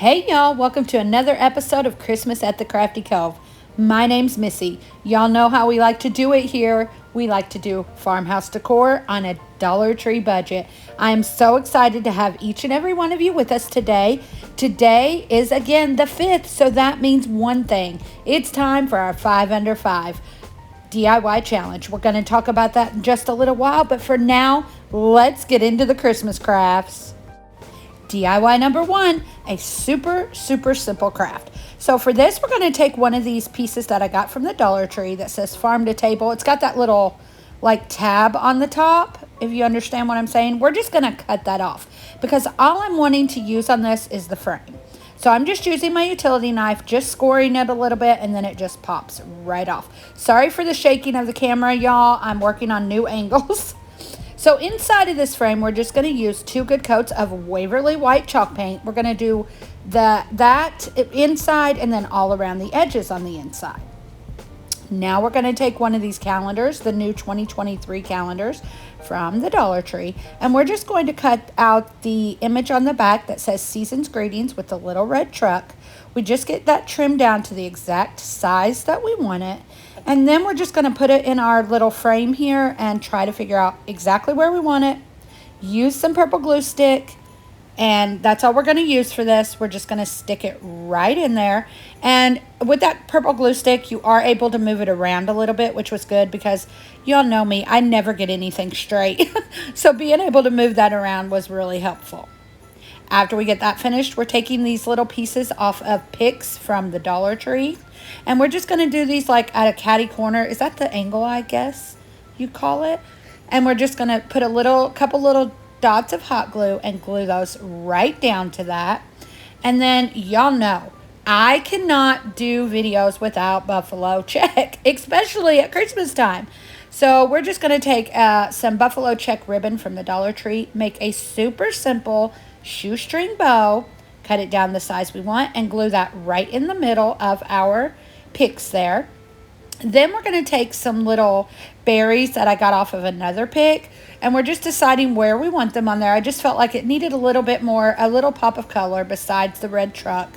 Hey y'all, welcome to another episode of Christmas at the Crafty Cove. My name's Missy. Y'all know how we like to do it here. We like to do farmhouse decor on a Dollar Tree budget. I am so excited to have each and every one of you with us today. Today is again the 5th, so that means one thing. It's time for our 5 under 5 DIY challenge. We're going to talk about that in just a little while, but for now, let's get into the Christmas crafts. DIY number 1, a super simple craft. So for this, we're going to take one of these pieces that I got from the Dollar Tree that says farm to table. It's got that little like tab on the top, if you understand what I'm saying. We're just going to cut that off because all I'm wanting to use on this is the frame. So I'm just using my utility knife, just scoring it a little bit, and then it just pops right off. Sorry for the shaking of the camera, y'all. I'm working on new angles. So inside of this frame, we're just going to use 2 good coats of Waverly white chalk paint. We're going to do that inside and then all around the edges on the inside. Now we're going to take one of these calendars, the new 2023 calendars from the Dollar Tree, and we're just going to cut out the image on the back that says Season's Greetings with the little red truck. We just get that trimmed down to the exact size that we want it. And then we're just going to put it in our little frame here and try to figure out exactly where we want it. Use some purple glue stick. And that's all we're going to use for this. We're just going to stick it right in there. And with that purple glue stick, you are able to move it around a little bit, which was good because y'all know me. I never get anything straight. So being able to move that around was really helpful. After we get that finished, we're taking these little pieces off of picks from the Dollar Tree. And we're just going to do these like at a catty corner. Is that the angle, I guess you call it? And we're just going to put a couple little dots of hot glue and glue those right down to that. And then y'all know, I cannot do videos without buffalo check, especially at Christmas time. So we're just going to take some buffalo check ribbon from the Dollar Tree, make a super simple shoestring bow, cut it down the size we want, and glue that right in the middle of our picks there. Then we're going to take some little berries that I got off of another pick, and we're just deciding where we want them on there. I just felt like it needed a little bit more, a little pop of color besides the red truck.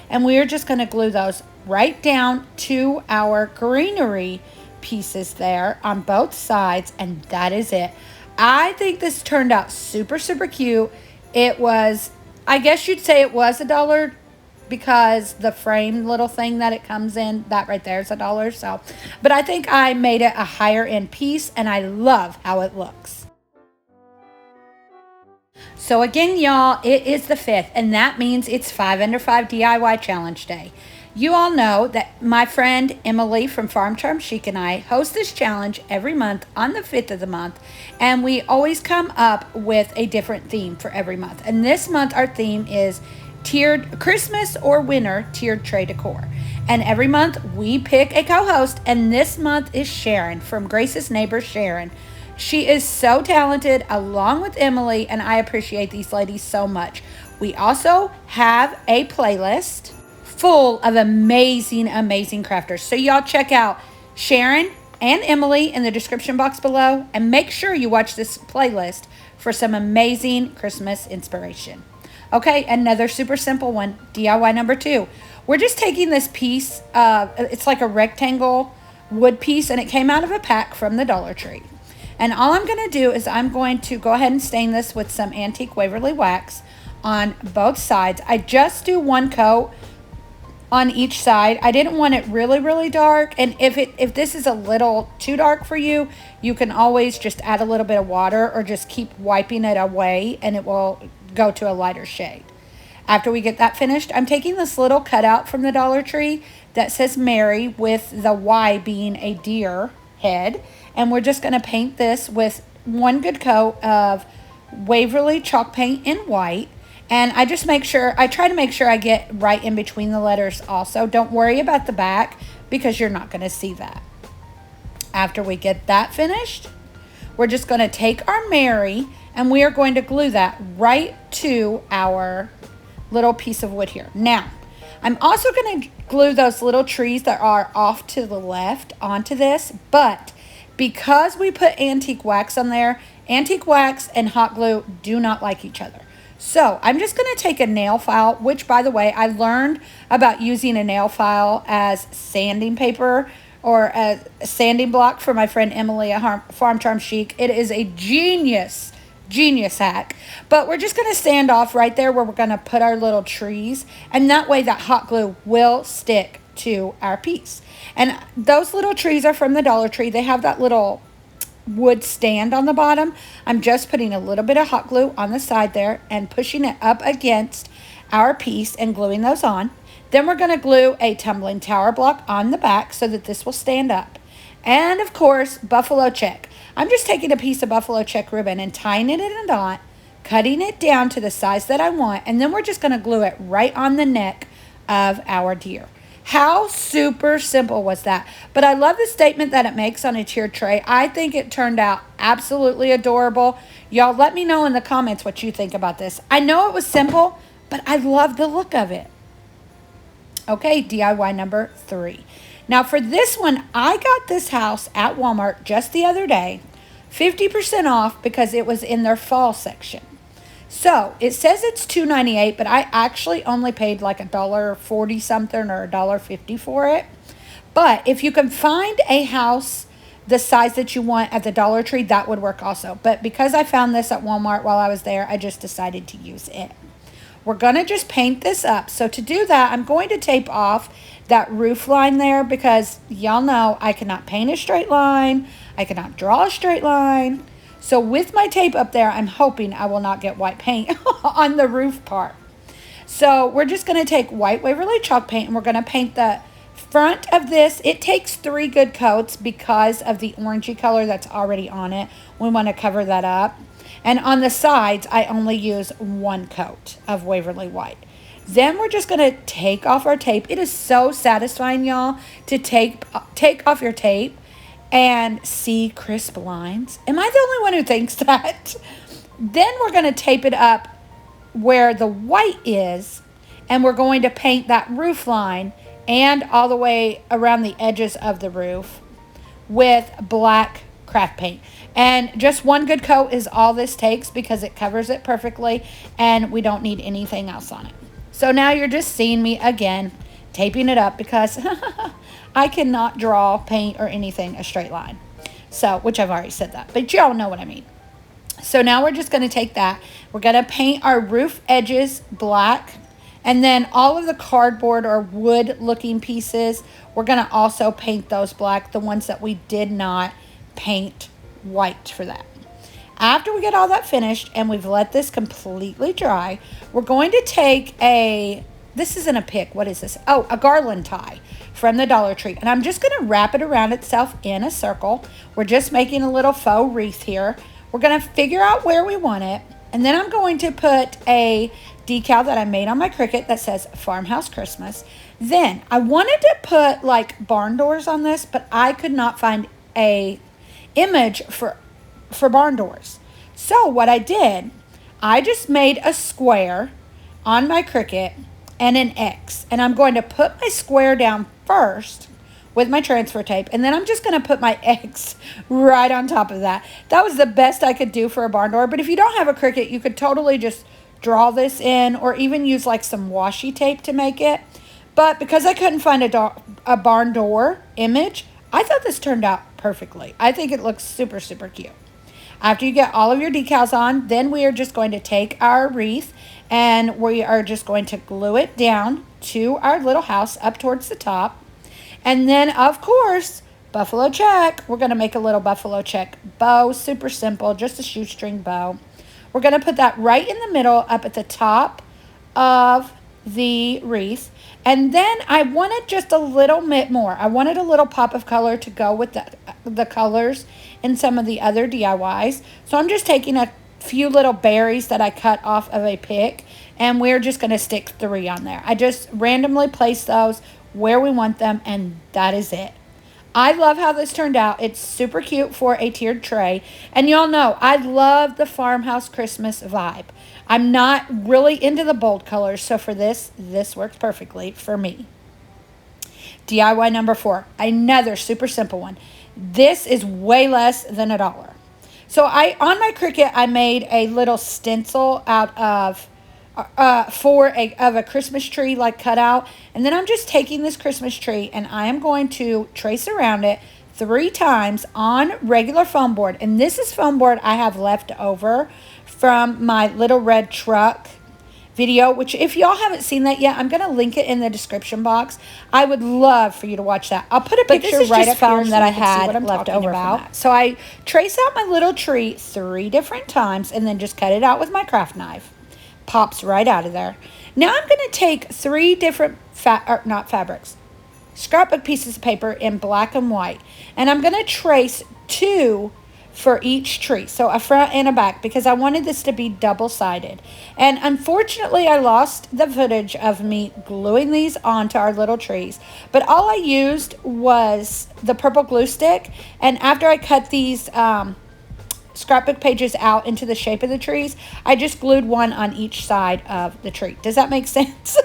And we are just going to glue those right down to our greenery pieces there on both sides, and that is it. I think this turned out super cute. It was, I guess you'd say it was $1 because the frame little thing that it comes in, that right there is $1. So, but I think I made it a higher end piece and I love how it looks. So again, y'all, it is the 5th and that means it's 5 under 5 DIY challenge day. You all know that my friend Emily from Farm Charm Chic and I host this challenge every month on the 5th of the month, and we always come up with a different theme for every month. And this month our theme is tiered Christmas or winter tiered tray decor. And every month we pick a co-host, and this month is Sharon from Grace's neighbor Sharon. She is so talented along with Emily, and I appreciate these ladies so much. We also have a playlist full of amazing crafters. So y'all check out Sharon and Emily in the description box below, and make sure you watch this playlist for some amazing Christmas inspiration. Okay, another super simple one, DIY number 2. We're just taking this piece, it's like a rectangle wood piece, and it came out of a pack from the Dollar Tree. And all I'm going to do is I'm going to go ahead and stain this with some antique Waverly wax on both sides. I just do 1 coat on each side. I didn't want it really dark, and if this is a little too dark for you, you can always just add a little bit of water or just keep wiping it away and it will go to a lighter shade. After we get that finished, I'm taking this little cutout from the Dollar Tree that says Mary with the Y being a deer head, and we're just going to paint this with 1 good coat of Waverly chalk paint in white. And I try to make sure I get right in between the letters also. Don't worry about the back because you're not going to see that. After we get that finished, we're just going to take our Mary and we are going to glue that right to our little piece of wood here. Now, I'm also going to glue those little trees that are off to the left onto this, but because we put antique wax on there, antique wax and hot glue do not like each other. So I'm just going to take a nail file, which, by the way, I learned about using a nail file as sanding paper or a sanding block for my friend Emily at Farm Charm Chic. It is a genius hack. But we're just going to sand off right there where we're going to put our little trees. And that way that hot glue will stick to our piece. And those little trees are from the Dollar Tree. They have that little wood stand on the bottom. I'm just putting a little bit of hot glue on the side there and pushing it up against our piece and gluing those on. Then we're going to glue a tumbling tower block on the back so that this will stand up. And of course, buffalo check. I'm just taking a piece of buffalo check ribbon and tying it in a knot, cutting it down to the size that I want, and then we're just going to glue it right on the neck of our deer. How super simple was that? But I love the statement that it makes on a tiered tray. I think it turned out absolutely adorable. Y'all let me know in the comments what you think about this. I know it was simple, but I love the look of it. Okay, DIY number 3. Now for this one, I got this house at Walmart just the other day, 50% off because it was in their fall section. So it says it's $2.98, but I actually only paid like $1.40 something or $1.50 for it. But if you can find a house the size that you want at the Dollar Tree, that would work also. But because I found this at Walmart while I was there, I just decided to use it. We're going to just paint this up. So to do that, I'm going to tape off that roof line there because y'all know I cannot paint a straight line. I cannot draw a straight line. So with my tape up there, I'm hoping I will not get white paint on the roof part. So we're just going to take white Waverly chalk paint and we're going to paint the front of this. It takes 3 good coats because of the orangey color that's already on it. We want to cover that up. And on the sides, I only use 1 coat of Waverly white. Then we're just going to take off our tape. It is so satisfying, y'all, to take off your tape and see crisp lines. Am I the only one who thinks that? Then we're going to tape it up where the white is, and we're going to paint that roof line and all the way around the edges of the roof with black craft paint. And just 1 good coat is all this takes because it covers it perfectly and we don't need anything else on it. So now you're just seeing me again taping it up because I cannot draw, paint, or anything a straight line. So, which I've already said that, but y'all know what I mean. So now we're just going to take that. We're going to paint our roof edges black. And then all of the cardboard or wood looking pieces, we're going to also paint those black. The ones that we did not paint white for that. After we get all that finished and we've let this completely dry, we're going to take this isn't a pick. What is this? Oh, a garland tie from the Dollar Tree. And I'm just going to wrap it around itself in a circle. We're just making a little faux wreath here. We're going to figure out where we want it. And then I'm going to put a decal that I made on my Cricut that says Farmhouse Christmas. Then I wanted to put like barn doors on this, but I could not find a image for barn doors. So what I did, I just made a square on my Cricut and an X. And I'm going to put my square down first with my transfer tape. And then I'm just going to put my X right on top of that. That was the best I could do for a barn door. But if you don't have a Cricut, you could totally just draw this in or even use like some washi tape to make it. But because I couldn't find a barn door image, I thought this turned out perfectly. I think it looks super, super cute. After you get all of your decals on, then we are just going to take our wreath and we are just going to glue it down to our little house up towards the top. And then, of course, buffalo check. We're going to make a little buffalo check bow, super simple, just a shoestring bow. We're going to put that right in the middle up at the top of the wreath. And then I wanted just a little bit more. I wanted a little pop of color to go with the colors in some of the other DIYs. So I'm just taking a few little berries that I cut off of a pick, and we're just going to stick 3 on there. I just randomly place those where we want them, and that is it. I love how this turned out. It's super cute for a tiered tray. And y'all know, I love the Farmhouse Christmas vibe. I'm not really into the bold colors, so for this works perfectly for me. DIY number 4, another super simple one. This is way less than $1. So on my Cricut, I made a little stencil out of of a Christmas tree like cut out. And then I'm just taking this Christmas tree and I am going to trace around it 3 times on regular foam board. And this is foam board I have left over from my little red truck video, which if y'all haven't seen that yet, I'm going to link it in the description box. I would love for you to watch that. I'll put a picture right up here that I had left over from that. So I trace out my little tree 3 different times and then just cut it out with my craft knife. Pops right out of there. Now I'm going to take 3 different scrapbook pieces of paper in black and white, and I'm going to trace 2 for each tree, so a front and a back, because I wanted this to be double-sided. And unfortunately I lost the footage of me gluing these onto our little trees, but all I used was the purple glue stick, and after I cut these scrapbook pages out into the shape of the trees, I just glued one on each side of the tree. Does that make sense?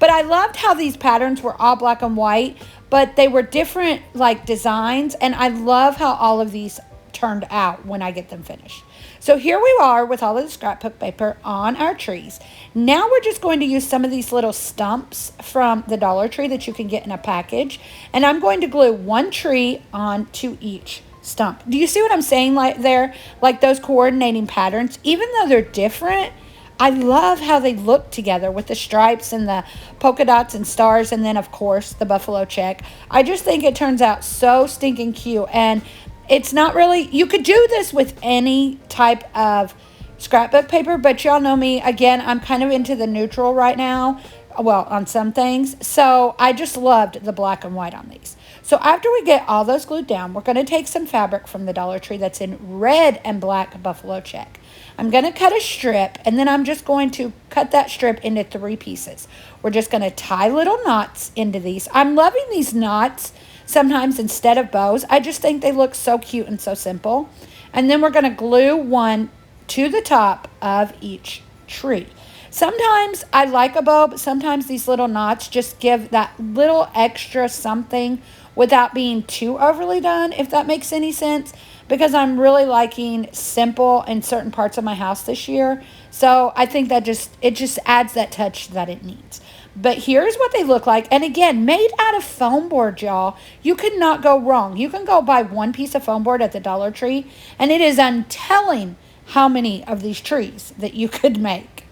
But I loved how these patterns were all black and white, but they were different like designs, and I love how all of these turned out when I get them finished. So here we are with all of the scrapbook paper on our trees. Now we're just going to use some of these little stumps from the Dollar Tree that you can get in a package, and I'm going to glue 1 tree onto each stump. Do you see what I'm saying like there? Like those coordinating patterns, even though they're different, I love how they look together with the stripes and the polka dots and stars, and then of course the buffalo check. I just think it turns out so stinking cute, and it's not really, you could do this with any type of scrapbook paper, but y'all know me, again, I'm kind of into the neutral right now, well, on some things, so I just loved the black and white on these. So after we get all those glued down, we're going to take some fabric from the Dollar Tree that's in red and black buffalo check. I'm going to cut a strip, and then I'm just going to cut that strip into 3 pieces. We're just going to tie little knots into these. I'm loving these knots sometimes instead of bows. I just think they look so cute and so simple. And then we're going to glue one to the top of each tree. Sometimes I like a bow, but sometimes these little knots just give that little extra something without being too overly done, if that makes any sense, because I'm really liking simple in certain parts of my house this year. So I think that it just adds that touch that it needs. But here's what they look like. And again, made out of foam board, y'all. You could not go wrong. You can go buy 1 piece of foam board at the Dollar Tree, and it is untelling how many of these trees that you could make.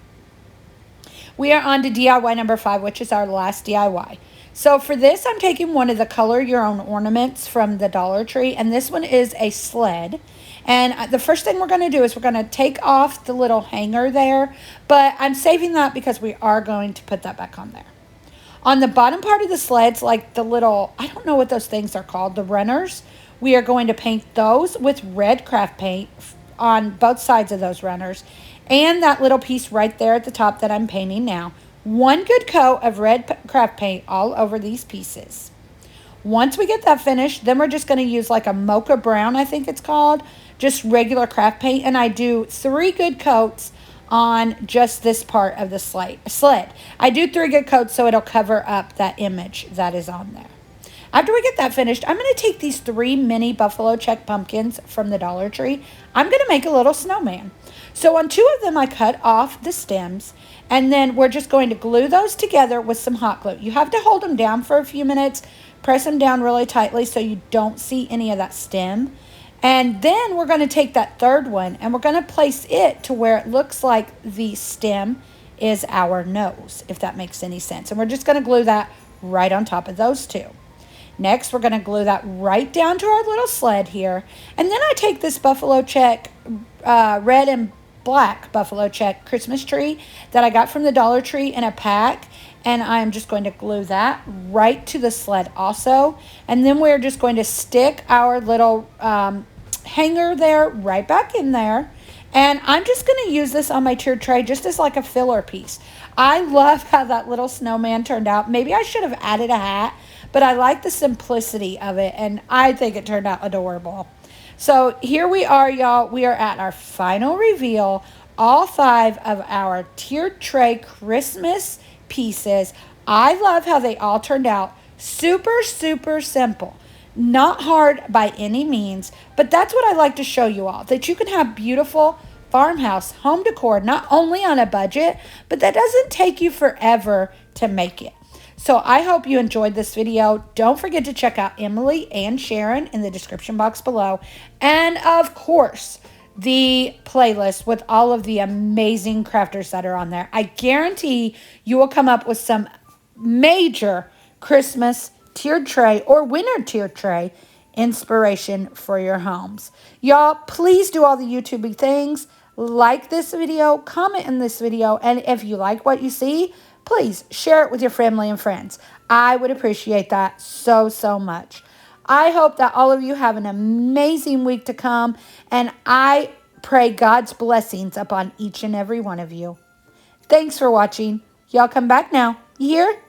We are on to DIY number 5, which is our last DIY. So for this, I'm taking one of the color your own ornaments from the Dollar Tree, and this one is a sled. And the first thing we're going to do is we're going to take off the little hanger there, but I'm saving that because we are going to put that back on there. On the bottom part of the sleds, like the little, I don't know what those things are called, the runners, we are going to paint those with red craft paint on both sides of those runners, and that little piece right there at the top that I'm painting now. 1 good coat of red craft paint all over these pieces. Once we get that finished, then we're just going to use like a mocha brown, I think it's called, just regular craft paint, and I do 3 good coats on just this part of the sled. I do 3 good coats so it'll cover up that image that is on there. After we get that finished, I'm going to take these 3 mini buffalo check pumpkins from the Dollar Tree. I'm going to make a little snowman. So on 2 of them, I cut off the stems, and then we're just going to glue those together with some hot glue. You have to hold them down for a few minutes, press them down really tightly so you don't see any of that stem. And then we're going to take that 3rd one, and we're going to place it to where it looks like the stem is our nose, if that makes any sense. And we're just going to glue that right on top of those 2. Next, we're going to glue that right down to our little sled here. And then I take this buffalo check, red and black buffalo check Christmas tree that I got from the Dollar Tree in a pack. And I'm just going to glue that right to the sled also. And then we're just going to stick our little hanger there right back in there. And I'm just going to use this on my tiered tray just as like a filler piece. I love how that little snowman turned out. Maybe I should have added a hat, but I like the simplicity of it, and I think it turned out adorable. So here we are, y'all. We are at our final reveal. All 5 of our tiered tray Christmas pieces. I love how they all turned out. Super, super simple. Not hard by any means, but that's what I like to show you all, that you can have beautiful farmhouse home decor, not only on a budget, but that doesn't take you forever to make it. So I hope you enjoyed this video. Don't forget to check out Emily and Sharon in the description box below. And of course, the playlist with all of the amazing crafters that are on there. I guarantee you will come up with some major Christmas tiered tray or winter tiered tray inspiration for your homes. Y'all, please do all the YouTubey things. Like this video, comment in this video, and if you like what you see, please share it with your family and friends. I would appreciate that so, so much. I hope that all of you have an amazing week to come, and I pray God's blessings upon each and every one of you. Thanks for watching. Y'all come back now. You hear?